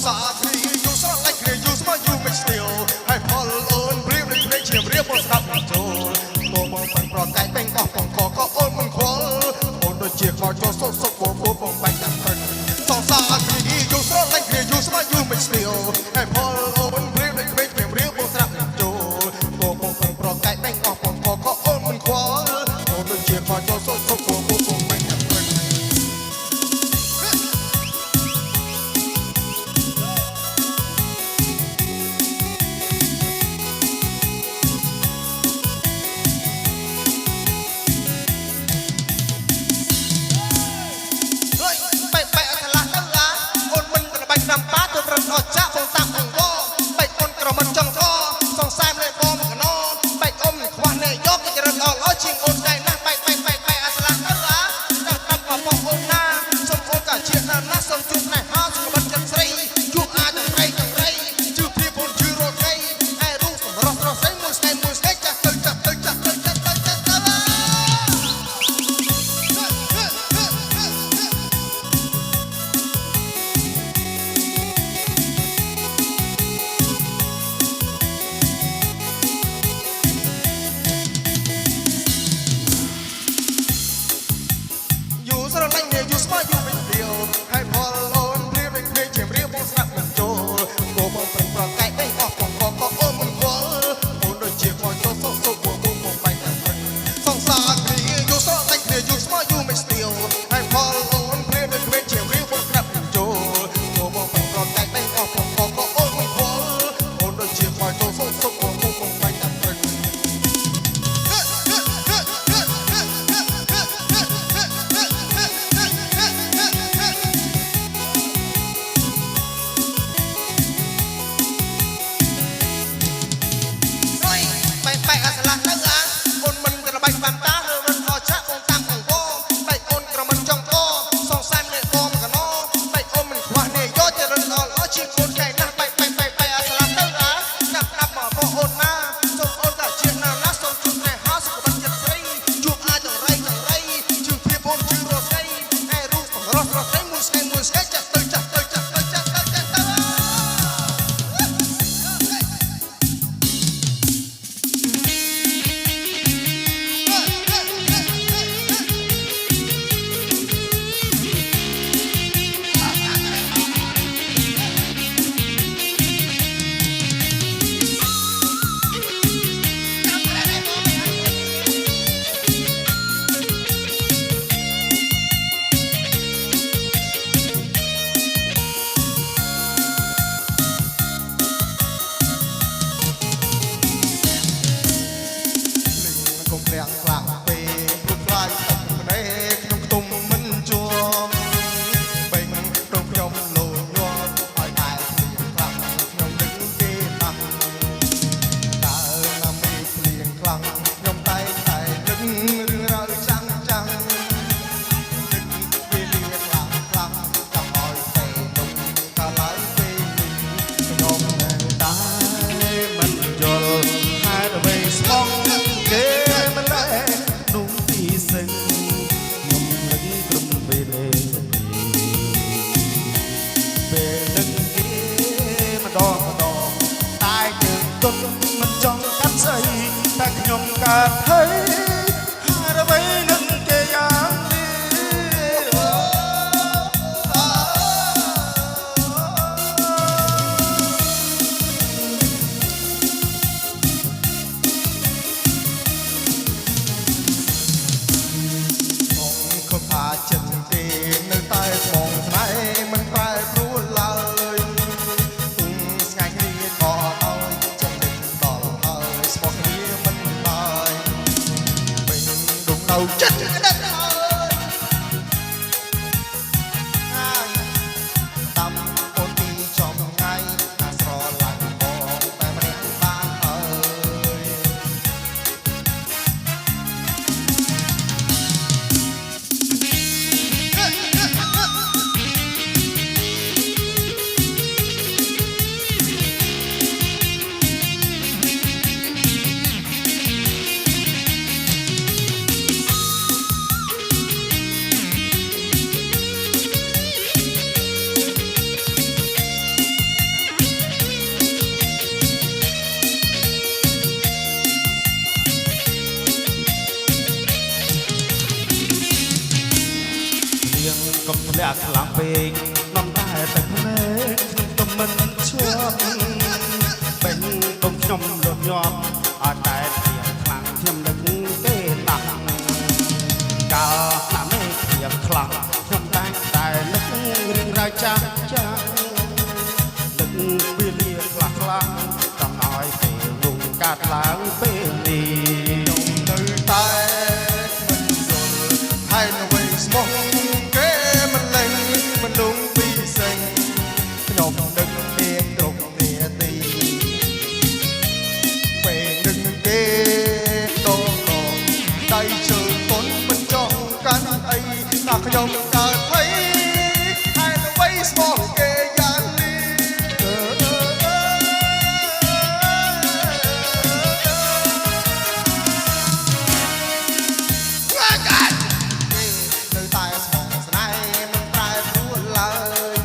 សាគ្រីយូស្រឡាញ់គ្រាយូស្មោះយូមិនស្ទៀវហើយផលអូនព្រៀបដូចភ្លេចជារៀបមកស្ដាប់ចូលបងបងមិនប្រកែកពេញអស់បងក៏អូនមិនខ្វល់អូនដូចជាខចូលសុកបងបាញ់តាមព្រឹកសងសាគ្រីយូស្រឡាញ់គ្រាយូស្មោះយូមិនស្ទៀវហើយផលអូនព្រៀបដូចភ្លេចជារៀបមកស្ដាប់ចូលបងបងមិនប្រកែកពេញអស់បងក៏អូនមិនខ្វល់អូនដូចជាខចូលសុកបងបាញ់តាមព្រឹកកើតហើយហើយអ្វីនឹងគេយ៉ាងនេះខំថាចិត្តទេនៅតែស្មងស្នេហ៍មិនប្រែប្រួលឡើយស្ងាយគ្នាក៏ដោយចិត្តដល់ហើយស្មោះគ្នាមិនឡើយ ឡើងពេកនំតែតែភ្នែកខ្ញុំក៏មិនឈប់ពេញដុំខ្ញុំលត់ញាប់អត់តែព្រៀងខ្លាំងខ្ញុំដឹកគេតាំងកាលណាមេព្រៀងខ្លាំងខ្ញុំតែងតែនឹករឿងរ៉ាវចាស់ចាស់នឹកពេលលាខ្លះខ្លះចង់ឲ្យពេលនោះកាត់ឡើងពេលនេះខ្ញុំនៅតែមិនយល់ហើយនៅវិញស្មោះគេមិនលែងមិនលងពីសេងខ្ញុំនឹកគេគ្រប់នាទីពេលនឹកគេដល់ដៃជើងតន់មិនចង់កាន់អីថាខ្ញុំកើតភ័យហើយនៅវិញស្មោះគេយ៉ាងនេះនៅតែស្មោះស្នេហ៍មិនប្រែប្រួលឡើយ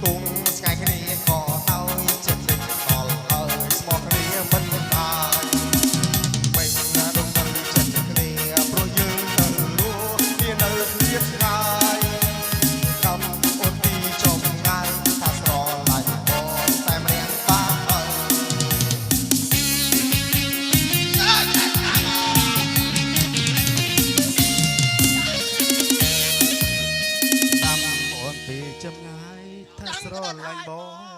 ទុំស្ងាយគ្នាក៏ហើយចិត្តលេចដល់ហើយស្មោះគ្នាមិនបានមិនណាដងទៅចិត្តគ្នាព្រោះយើងទៅរស់គ្នានៅទៀតឆ្ងាយកំអូនពីចំងាយថាស្រឡាញ់បងតែម្នាក់បានហើយតាមអូនពីចម្ងាយថាស្រឡាញ់បង